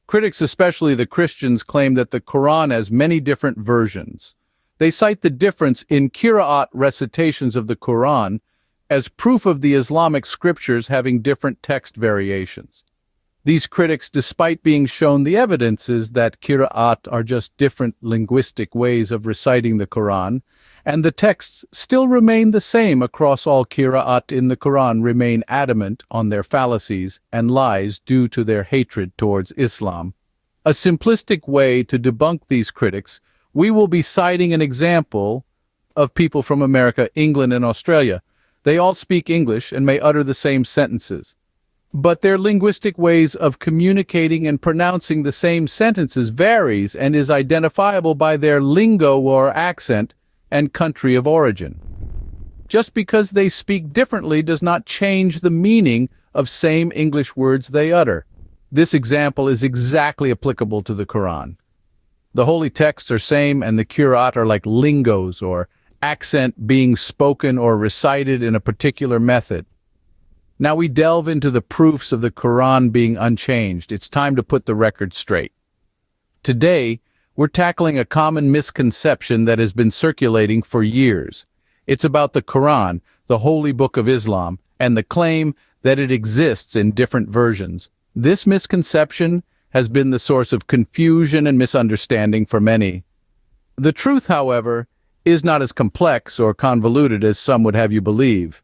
Critics, especially the Christians, claim that the Quran has many different versions. They cite the difference in qira'at recitations of the Quran as proof of the Islamic scriptures having different text variations. These critics, despite being shown the evidences that qira'at are just different linguistic ways of reciting the Quran, and the texts still remain the same across all qira'at in the Quran, remain adamant on their fallacies and lies due to their hatred towards Islam. A simplistic way to debunk these critics, we will be citing an example of people from America, England, and Australia. They all speak English and may utter the same sentences, but their linguistic ways of communicating and pronouncing the same sentences varies and is identifiable by their lingo or accent and country of origin. Just because they speak differently does not change the meaning of same English words they utter. This example is exactly applicable to the Quran. The holy texts are same and the qira'at are like lingos or accent being spoken or recited in a particular method. Now we delve into the proofs of the Quran being unchanged. It's time to put the record straight. Today, we're tackling a common misconception that has been circulating for years. It's about the Quran, the holy book of Islam, and the claim that it exists in different versions. This misconception has been the source of confusion and misunderstanding for many. The truth, however, is not as complex or convoluted as some would have you believe.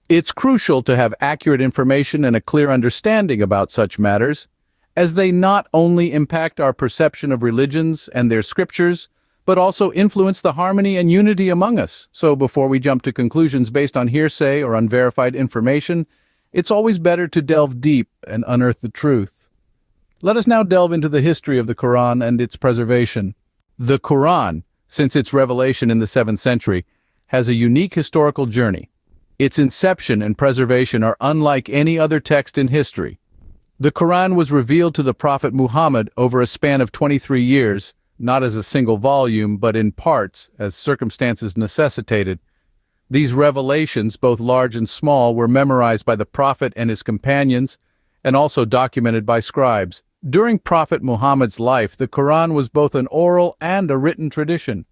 It's crucial to have accurate information and a clear understanding about such matters, as they not only impact our perception of religions and their scriptures, but also influence the harmony and unity among us. So before we jump to conclusions based on hearsay or unverified information, it's always better to delve deep and unearth the truth. Let us now delve into the history of the Quran and its preservation. The Quran, since its revelation in the 7th century, has a unique historical journey. Its inception and preservation are unlike any other text in history. The Quran was revealed to the Prophet Muhammad over a span of 23 years, not as a single volume, but in parts, as circumstances necessitated. These revelations, both large and small, were memorized by the Prophet and his companions, and also documented by scribes. During Prophet Muhammad's life, the Quran was both an oral and a written tradition.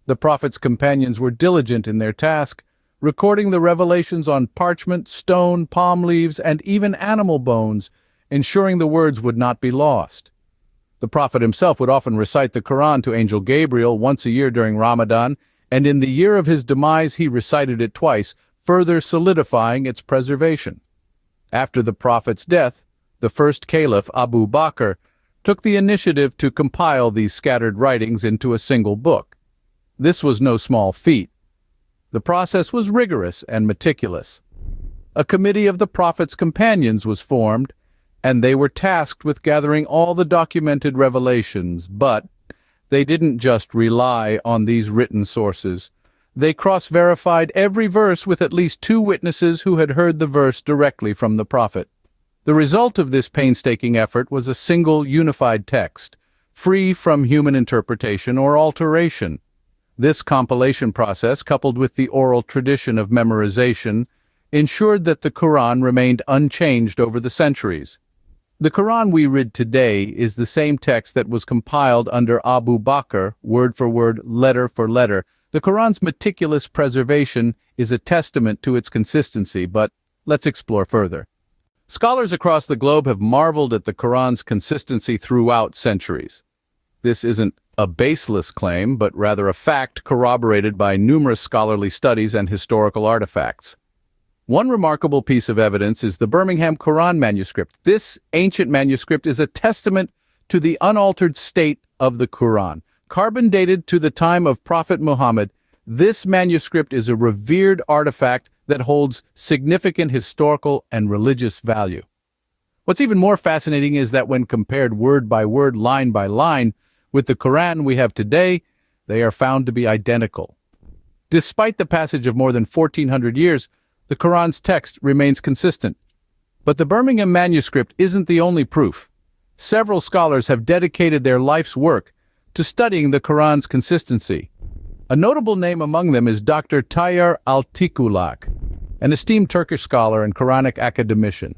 The Prophet's companions were diligent in their task, recording the revelations on parchment, stone, palm leaves, and even animal bones, ensuring the words would not be lost. The Prophet himself would often recite the Quran to Angel Gabriel once a year during Ramadan, and in the year of his demise he recited it twice, further solidifying its preservation. After the Prophet's death, the first caliph, Abu Bakr, took the initiative to compile these scattered writings into a single book. This was no small feat. The process was rigorous and meticulous. A committee of the Prophet's companions was formed, and they were tasked with gathering all the documented revelations, but they didn't just rely on these written sources. They cross-verified every verse with at least 2 witnesses who had heard the verse directly from the Prophet. The result of this painstaking effort was a single unified text, free from human interpretation or alteration. This compilation process, coupled with the oral tradition of memorization, ensured that the Quran remained unchanged over the centuries. The Quran we read today is the same text that was compiled under Abu Bakr, word for word, letter for letter. The Quran's meticulous preservation is a testament to its consistency, but let's explore further. Scholars across the globe have marveled at the Quran's consistency throughout centuries. This isn't a baseless claim, but rather a fact corroborated by numerous scholarly studies and historical artifacts. One remarkable piece of evidence is the Birmingham Quran manuscript. This ancient manuscript is a testament to the unaltered state of the Quran. Carbon dated to the time of Prophet Muhammad, this manuscript is a revered artifact that holds significant historical and religious value. What's even more fascinating is that when compared word by word, line by line, with the Quran we have today, they are found to be identical. Despite the passage of more than 1,400 years, the Quran's text remains consistent. But the Birmingham manuscript isn't the only proof. Several scholars have dedicated their life's work to studying the Quran's consistency. A notable name among them is Dr. Tayyar Altıkulak, an esteemed Turkish scholar and Quranic academician.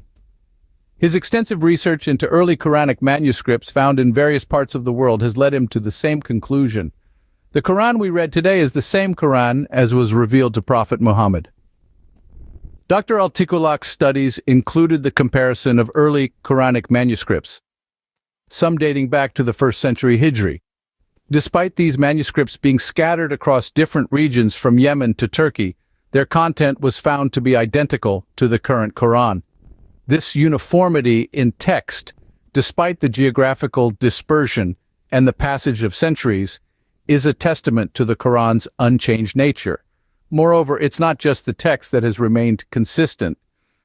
His extensive research into early Quranic manuscripts found in various parts of the world has led him to the same conclusion. The Quran we read today is the same Quran as was revealed to Prophet Muhammad. Dr. Altikulak's studies included the comparison of early Quranic manuscripts, some dating back to the 1st century Hijri. Despite these manuscripts being scattered across different regions from Yemen to Turkey, their content was found to be identical to the current Quran. This uniformity in text, despite the geographical dispersion and the passage of centuries, is a testament to the Quran's unchanged nature. Moreover, it's not just the text that has remained consistent.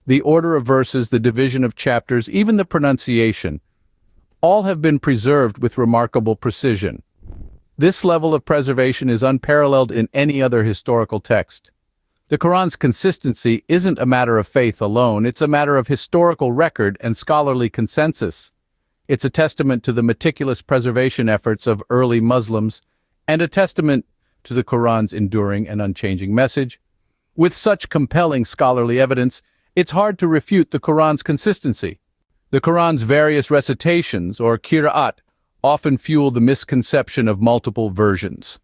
The order of verses, the division of chapters, even the pronunciation, all have been preserved with remarkable precision. This level of preservation is unparalleled in any other historical text. The Quran's consistency isn't a matter of faith alone, it's a matter of historical record and scholarly consensus. It's a testament to the meticulous preservation efforts of early Muslims and a testament to the Quran's enduring and unchanging message. With such compelling scholarly evidence, it's hard to refute the Quran's consistency. The Quran's various recitations, or qira'at, often fuel the misconception of multiple versions.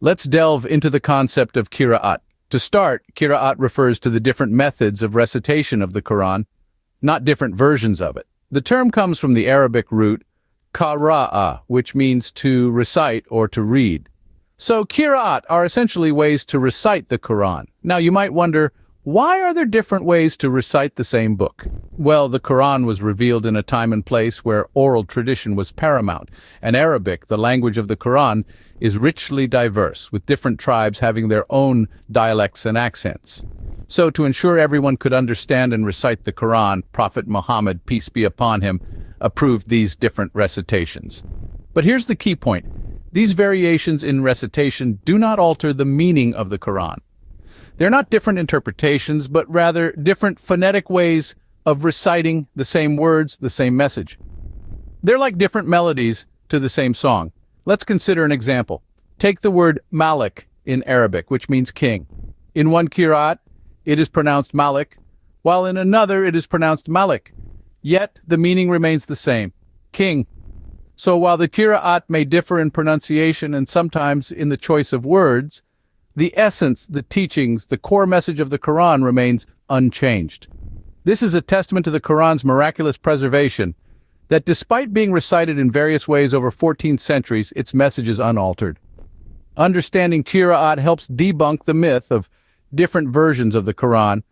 Let's delve into the concept of qira'at. To start, qira'at refers to the different methods of recitation of the Quran, not different versions of it. The term comes from the Arabic root qara'a, which means to recite or to read. So qira'at are essentially ways to recite the Quran. Now you might wonder, why are there different ways to recite the same book? Well, the Quran was revealed in a time and place where oral tradition was paramount, and Arabic, the language of the Quran, is richly diverse, with different tribes having their own dialects and accents. So to ensure everyone could understand and recite the Quran, Prophet Muhammad, peace be upon him, approved these different recitations. But here's the key point. These variations in recitation do not alter the meaning of the Quran. They're not different interpretations, but rather different phonetic ways of reciting the same words, the same message. They're like different melodies to the same song. Let's consider an example. Take the word Malik in Arabic, which means king. In one qira'at, it is pronounced Malik, while in another it is pronounced Malik. Yet the meaning remains the same, king. So while the qira'at may differ in pronunciation and sometimes in the choice of words, the essence, the teachings, the core message of the Quran remains unchanged. This is a testament to the Quran's miraculous preservation, that despite being recited in various ways over 14 centuries, its message is unaltered. Understanding qira'at helps debunk the myth of different versions of the Quran.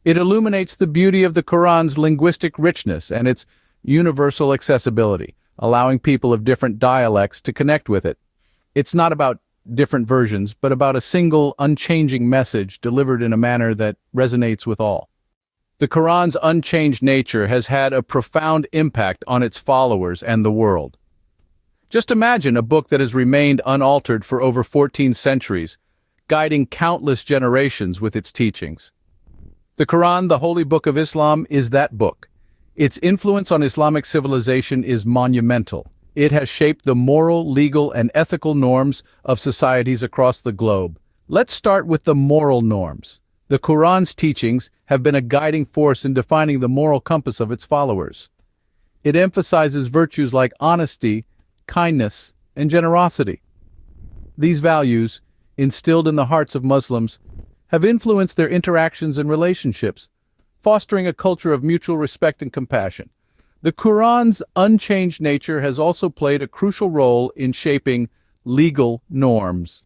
It illuminates the beauty of the Quran's linguistic richness and its universal accessibility, allowing people of different dialects to connect with it. It's not about different versions, but about a single, unchanging message delivered in a manner that resonates with all. The Quran's unchanged nature has had a profound impact on its followers and the world. Just imagine a book that has remained unaltered for over 14 centuries, guiding countless generations with its teachings. The Quran, the holy book of Islam, is that book. Its influence on Islamic civilization is monumental. It has shaped the moral, legal, and ethical norms of societies across the globe. Let's start with the moral norms. The Quran's teachings have been a guiding force in defining the moral compass of its followers. It emphasizes virtues like honesty, kindness, and generosity. These values, instilled in the hearts of Muslims, have influenced their interactions and relationships, fostering a culture of mutual respect and compassion. The Quran's unchanged nature has also played a crucial role in shaping legal norms.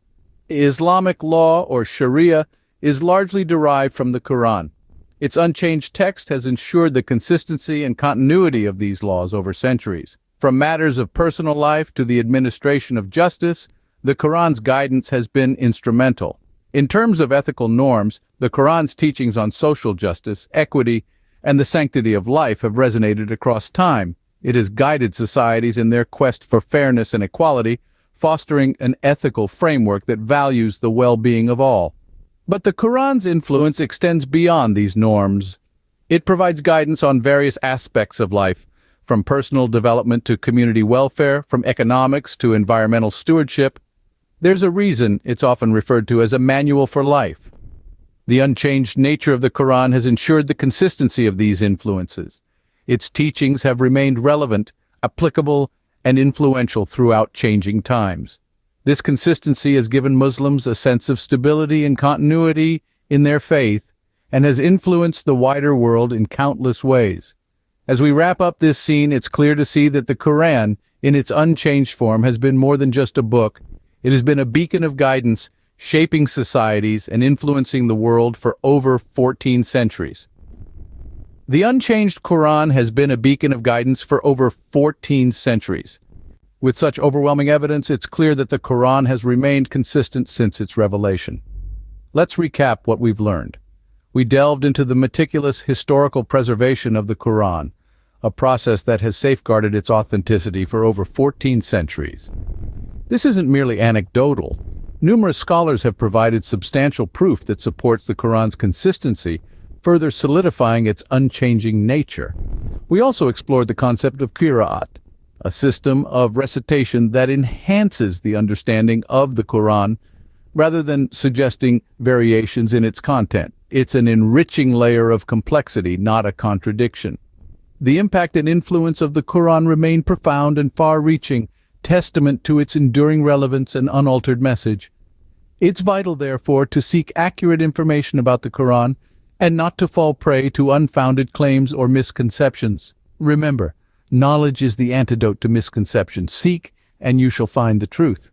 Islamic law, or Sharia, is largely derived from the Quran. Its unchanged text has ensured the consistency and continuity of these laws over centuries. From matters of personal life to the administration of justice, the Quran's guidance has been instrumental. In terms of ethical norms, the Quran's teachings on social justice, equity, and the sanctity of life have resonated across time. It has guided societies in their quest for fairness and equality, fostering an ethical framework that values the well-being of all. But the Quran's influence extends beyond these norms. It provides guidance on various aspects of life, from personal development to community welfare, from economics to environmental stewardship. There's a reason it's often referred to as a manual for life. The unchanged nature of the Quran has ensured the consistency of these influences. its teachings have remained relevant, applicable, and influential throughout changing times. This consistency has given Muslims a sense of stability and continuity in their faith and has influenced the wider world in countless ways. As we wrap up this scene, it's clear to see that the Quran, in its unchanged form, has been more than just a book. It has been a beacon of guidance, shaping societies and influencing the world for over 14 centuries. The Unchanged Quran has been a beacon of guidance for over 14 centuries. With such overwhelming evidence, it's clear that the Quran has remained consistent since its revelation. Let's recap what we've learned. We delved into the meticulous historical preservation of the Quran, a process that has safeguarded its authenticity for over 14 centuries. This isn't merely anecdotal. Numerous scholars have provided substantial proof that supports the Quran's consistency, further solidifying its unchanging nature. We also explored the concept of qira'at, a system of recitation that enhances the understanding of the Quran rather than suggesting variations in its content. It's an enriching layer of complexity, not a contradiction. The impact and influence of the Quran remain profound and far-reaching, testament to its enduring relevance and unaltered message. It's vital, therefore, to seek accurate information about the Quran and not to fall prey to unfounded claims or misconceptions. Remember, knowledge is the antidote to misconception. Seek, and you shall find the truth.